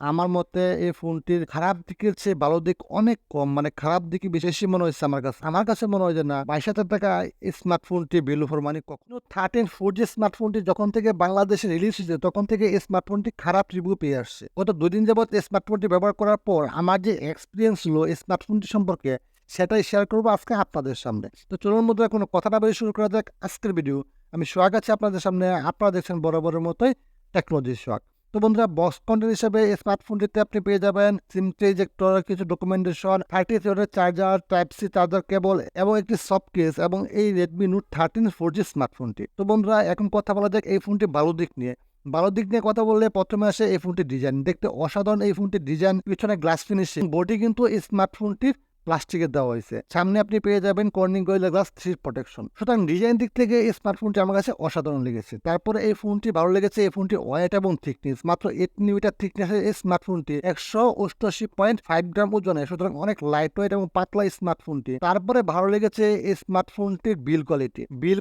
আমার মতে এই ফোনটির খারাপ দিকের চেয়ে ভালো দিক অনেক কম, মানে খারাপ দিকই বেশি মনে হচ্ছে আমার কাছে মনে হয় যে না, 22,000 টাকায় এই স্মার্টফোনটি ভ্যালু ফর মানি। কখনো 13 4G স্মার্টফোনটি যখন থেকে বাংলাদেশে রিলিজ হয়েছে তখন থেকে এই স্মার্টফোনটি খারাপ রিভিউ পেয়ে আসছে। গত 2 দিন যাবত এই স্মার্টফোনটি ব্যবহার করার পর আমার যে এক্সপিরিয়েন্স হলো এই স্মার্টফোনটি সম্পর্কে, সেটাই শেয়ার করবো আজকে আপনাদের সামনে। তো চলুন বন্ধুরা, কোনো কথা না বলে শুরু করা যাক আজকের ভিডিও। আমি সোহাগ আছি আপনাদের সামনে, আপনারা দেখছেন বরাবরের মতোই টেকনোলজি সোহাগ। তো বন্ধুরা, বক্স কন্টেন্ট হিসেবে এই স্মার্টফোনটিতে আপনি পেয়ে যাবেন সিম ট্রেজেক্টর, কিছু ডকুমেন্টেশন, 30 ওয়াটের charger, type C charger cable এবং একটি সফট কেস এবং এই রেডমি নোট 13 4G স্মার্টফোনটি। তো বন্ধুরা, এখন কথা বলা যাক এই ফোনটি ভালো দিক নিয়ে। ভালো দিক নিয়ে কথা বললে প্রথমে আসে এই ফোনটির ডিজাইন। দেখতে অসাধারণ এই ফোনটির ডিজাইন, পিছনে গ্লাস ফিনিশিং, বডি কিন্তু এই স্মার্টফোনটির প্লাস্টিকের দেওয়া হয়েছে। সামনে আপনি পেয়ে যাবেন কর্নিং গরিলা গ্লাস 3 প্রোটেকশন। সুতরাং ডিজাইন দিক থেকে এই স্মার্টফোনটি আমার কাছে অসাধারণ লেগেছে। তারপরে এই ফোনটি ভালো লেগেছে এই ফোনটি ওয়েট এবং থিকনেস, মাত্র 8 মিলিমিটার থিকনেসের এই স্মার্টফোনটি 188.5 গ্রাম ওজনে, সুতরাং অনেক লাইট ওয়েট এবং পাতলা স্মার্টফোনটি। তারপরে ভালো লেগেছে এই স্মার্টফোনটির বিল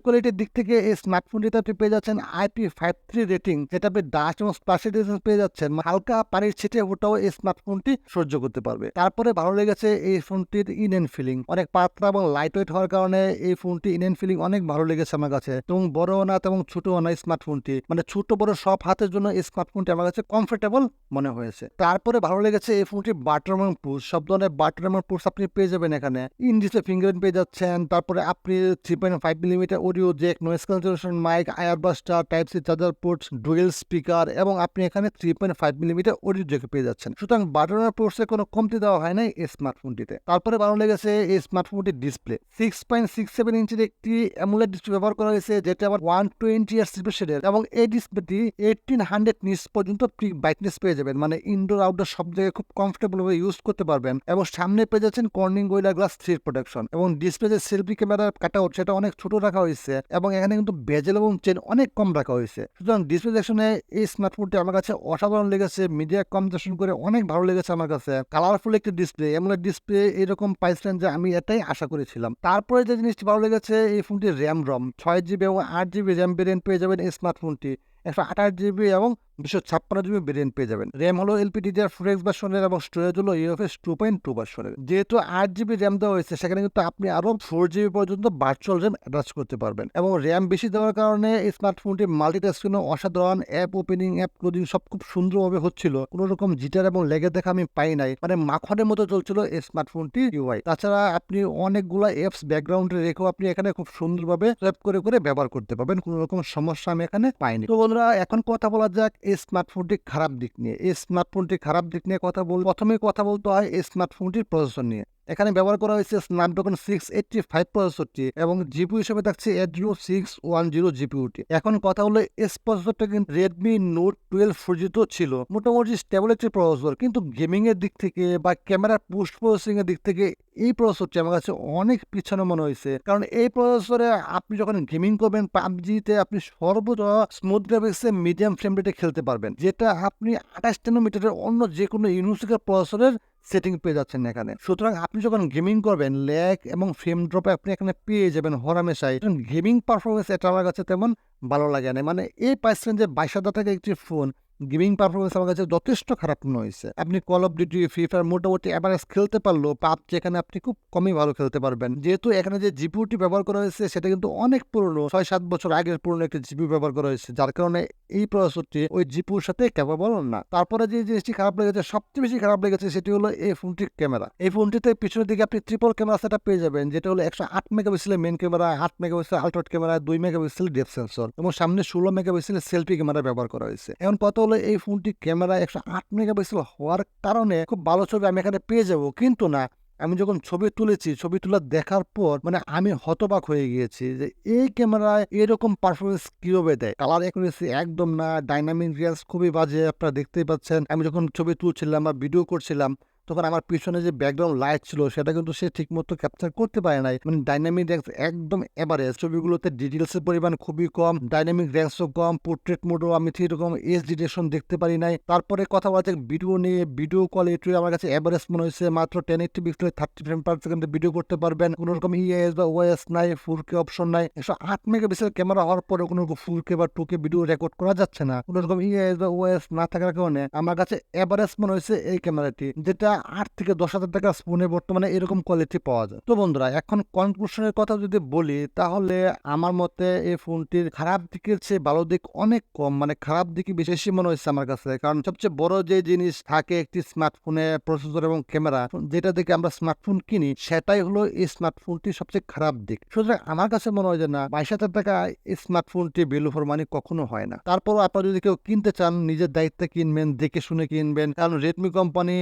কোয়ালিটির দিক থেকে এই স্মার্টফোনটিতে আপনি পেয়ে যাচ্ছেন IP53 রেটিং, যেটা আপনি ডাস্ট এবং স্প্ল্যাশ পেয়ে যাচ্ছেন। হালকা পানির ছিটে ওটাও এই স্মার্টফোনটি সহ্য করতে পারবে। তারপরে ভালো লেগেছে এই ফোনটির ইন এন্ড ফিলিং, অনেক পাতলা এবং লাইট ওয়েট হওয়ার কারণে এই ফোনটি ইন এন্ড ফিলিং অনেক ভালো লেগেছে আমার কাছে। এবং বড় না এবং ছোট না স্মার্টফোনটি, মানে ছোট বড় সব হাতের জন্য এই স্মার্টফোনটি আমার কাছে কমফোর্টেবল মনে হয়েছে। তারপরে ভালো লেগেছে এই ফোনটি বাটন এবং পুশ, সব ধরনের বাটন এবং পুশ আপনি পেয়ে যাবেন এখানে। ইন ডিসপ্লে ফিঙ্গারপ্রিন্ট পেয়ে যাচ্ছেন। তারপরে আপনি 3.5 millimetre audio jack, noise cancellation mic, এয়ারবাস্টার, type C charger port, dual speaker এবং আপনি এখানে 3.5 মিলিমিটার অডিও জ্যাক পেয়ে যাচ্ছেন। সুতরাং বাটন এবং পুশে কোনো কমতি দেওয়া হয় নাই এই স্মার্টফোনটিতে। তারপরে ভালো লেগেছে এই স্মার্টফোনটির ডিসপ্লে। 6.67 ইঞ্চির একটি অ্যামোলেড ডিসপ্লে ব্যবহার করা হয়েছে, যেটা আবার 120 Hz রিফ্রেশ এবং এই ডিসপ্লেটি 1800 নিটস পর্যন্ত ব্রাইটনেস পেয়ে যাবেন, মানে ইনডোর আউটডোর সব জায়গায় খুব কমফোর্টেবল ভাবে ইউজ করতে পারবেন। এবং সামনে পেয়ে যাচ্ছেন কর্নিং গরিলা গ্লাস 3 প্রোটেকশন এবং ডিসপ্লে যে সেলফি ক্যামেরার কাটআউট সেটা অনেক ছোট রাখা হয়েছে এবং এখানে কিন্তু বেজেল এবং চেন অনেক কম রাখা হয়েছে। সুতরাং ডিসপ্লে সেকশনে এই স্মার্টফোনটি আমার কাছে অসাধারণ লেগেছে। মিডিয়া কম্বিনেশন করে অনেক ভালো লেগেছে আমার কাছে। কালারফুল একটি ডিসপ্লে, অ্যামোলেড ডিসপ্লে এরকম পাইছিলেন যে আমি এটাই আশা করেছিলাম। তারপরে যে জিনিসটি ভালো লেগেছে এই ফোনটির রম 6GB এবং 8GB র্যাম ভেরিয়েন্ট পেয়ে যাবেন এই স্মার্টফোনটি। 128GB এবং 256GB ভেরিয়েন্ট পেয়ে যাবেন। র্যাম হলো LPDDR4X ভার্সনের এবং স্টোরেজ হলো UFS 2.2 ভার্সনের। যেহেতু 8GB র্যাম দেওয়া হয়েছে, সেখানে কিন্তু আপনি আরো 4GB পর্যন্ত ভার্চুয়াল র্যাম অ্যাটাচ করতে পারবেন। এবং র্যাম বেশি দেওয়ার কারণে এই স্মার্টফোনটি মাল্টিটাস্কিং অসাধারণ, অ্যাপ ওপেনিং, অ্যাপ ক্লোজিং সব খুব সুন্দরভাবে হচ্ছিল। কোনো রকম জিটার এবং লেগে দেখা আমি পাই নাই, মানে মাখনের মতো চলছিল এই স্মার্টফোনটি UI। তাছাড়া আপনি অনেকগুলো অ্যাপস ব্যাকগ্রাউন্ডে রেখেও আপনি এখানে খুব সুন্দরভাবে সোয়াইপ করে ব্যবহার করতে পারবেন। কোনো রকম সমস্যা আমি এখানে পাইনি। তো বন্ধুরা, এখন কথা বলা যাক এই স্মার্টফোনটি খারাপ দিক নিয়ে। এই স্মার্টফোনটি খারাপ দিক নিয়ে প্রথমে কথা বলতে হয় এই স্মার্টফোনটির প্রসেসর নিয়ে। এখানে ব্যবহার করা হয়েছে স্ন্যাপড্রাগন 685 প্রসেসরটি এবং জিপিইউ হিসেবে থাকছে 80610 জিপিইউটি। এখন কথা হলো এই প্রসেসরটা কিন্তু রেডমি নোট 12 4G তো ছিল, মোটামুটি স্টেবল একটি প্রসেসর, কিন্তু গেমিং এর দিক থেকে বা ক্যামেরা পোস্ট প্রসেসিং এর দিক থেকে এই প্রসেসরটি আমার কাছে অনেক পিছনে মনে হয়েছে। কারণ এই প্রসেসরে আপনি যখন গেমিং করবেন পাবজিতে, আপনি সর্বোচ্চ স্মুথ গ্রাফিক্সে মিডিয়াম ফ্রেম রেটে খেলতে পারবেন, যেটা আপনি 28 ন্যানোমিটারের অন্য যে কোনো ইউনিভার্সিটির প্রসেসরের সেটিং পেয়ে যাচ্ছেন এখানে। সুতরাং আপনি যখন গেমিং করবেন ল্যাগ এবং ফ্রেম ড্রপে আপনি এখানে পেয়ে যাবেন হরহামেশাই। গেমিং পারফরমেন্স এটা আমার কাছে তেমন ভালো লাগে না, মানে এই পাইছেন যে 22,000 টাকা একটি ফোন, গেমিং পারফরমেন্স আমার কাছে যথেষ্ট খারাপ মনে হয়েছে। আপনি call of duty, free fire মোটামুটি এভারেজ খেলতে পারলেও পাবজি এখানে আপনি খুব কমই ভালো খেলতে পারবেন। যেহেতু এখানে যে জিপিইউটি ব্যবহার করা হয়েছে সেটা কিন্তু অনেক পুরনো, 6-7 বছর আগের পুরনো একটি জিপিইউ ব্যবহার করা হয়েছে, যার কারণে এই প্রসেসরটি ওই জিপিইউর সাথে ক্যাপাবল না। তারপরে যে জিনিসটি খারাপ লেগেছে, সবচেয়ে বেশি খারাপ লেগেছে, সেটি হলো এই ফোনটির ক্যামেরা। এই ফোনটিতে পিছনের দিকে আপনি ট্রিপল ক্যামেরা সেটআপ পেয়ে যাবেন, যেটা হলো 108 মেগাপিক্সেলের main camera, 8 megapixel ultra camera, 2 megapixel depth sensor এবং সামনে 16 মেগাপিক্সেলের সেলফি ক্যামেরা ব্যবহার করা হয়েছে। এখন কথা হলো এই ফোনটি ক্যামেরা 108 মেগাপিক্সেল হওয়ার কারণে খুব ভালো ছবি আমি এখানে পেয়ে যাব, কিন্তু না, আমি যখন ছবি তুলেছি, ছবি তোলা দেখার পর মানে আমি হতবাক হয়ে গিয়েছি যে এই ক্যামেরায় এরকম পারফরমেন্স কিভাবে দেয়। কালার অ্যাকুরেসি একদম না, ডাইনামিক রেঞ্জ খুবই বাজে, আপনারা দেখতেই পাচ্ছেন। আমি যখন ছবি তুলছিলাম বা ভিডিও করছিলাম তখন আমার পিছনে যে ব্যাকগ্রাউন্ড লাইট ছিল সেটা কিন্তু সে ঠিকমতো ক্যাপচার করতে পারে নাই। মানে ডাইনামিক র্যাঙ্কস একদম এভারেজ। ছবিগুলোতে ডিটেইলস এর পরিমাণ খুবই কম, ডাইনামিক র্যাঙ্কসও কম, পোর্ট্রেট মোডও আমি সেরকম এইচডি রেজোলিউশন দেখতে পারি নাই। তারপরে কথা বলা যাক ভিডিও নিয়ে, ভিডিও কোয়ালিটি আমার কাছে এভারেজ মনে হয়েছে। মাত্র 1080 পিক্সেলে 30 ফ্রেম পার সেকেন্ডে ভিডিও করতে পারবেন। কোনো রকম ইএস বা ওএস নাই, 4K অপশন নাই। 108 মেগাপিক্সেল ক্যামেরা হওয়ার পরে কোনো 4K বা 2K ভিডিও রেকর্ড করা যাচ্ছে না। কোনো রকম ইএস বা ওএস না থাকার কারণে আমার কাছে এভারেজ মনে হয়েছে এই ক্যামেরাটি, যেটা 8 থেকে 10,000 টাকার ফোনে বর্তমানে এরকম কোয়ালিটি পাওয়া যায়। তো বন্ধুরা, এখন কনক্লুশনের কথা যদি বলি তাহলে আমার মতে এই ফোনটির খারাপ দিকের চেয়ে ভালো দিক অনেক কম, মানে খারাপ দিকই বেশি মনে হচ্ছে আমার কাছে। কারণ সবচেয়ে বড় যে জিনিস থাকে একটি স্মার্টফোনে, প্রসেসর এবং ক্যামেরা, যেটা থেকে আমরা স্মার্টফোন কিনি, সেটাই হলো এই স্মার্টফোনটির সবচেয়ে খারাপ দিক। সুতরাং আমার কাছে মনে হয় যে না, 22,000 টাকা এই স্মার্টফোনটি ভ্যালু ফর মানি কখনো হয় না। তারপরও আপনারা যদি কেউ কিনতে চান, নিজের দায়িত্বে কিনবেন, দেখে শুনে কিনবেন। কারণ রেডমি কোম্পানি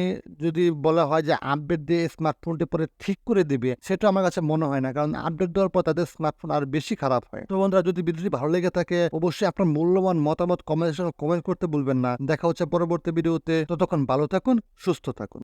যদি বলা হয় যে আপডেট দিয়ে স্মার্টফোনটি পরে ঠিক করে দিবে, সেটা আমার কাছে মনে হয় না। কারণ আপডেট দেওয়ার পর তাদের স্মার্টফোন আর বেশি খারাপ হয়। তো বন্ধুরা, যদি ভিডিওটি ভালো লেগে থাকে অবশ্যই আপনার মূল্যবান মতামত কমেন্ট করতে ভুলবেন না। দেখা হচ্ছে পরবর্তী ভিডিওতে। ততক্ষণ ভালো থাকুন, সুস্থ থাকুন।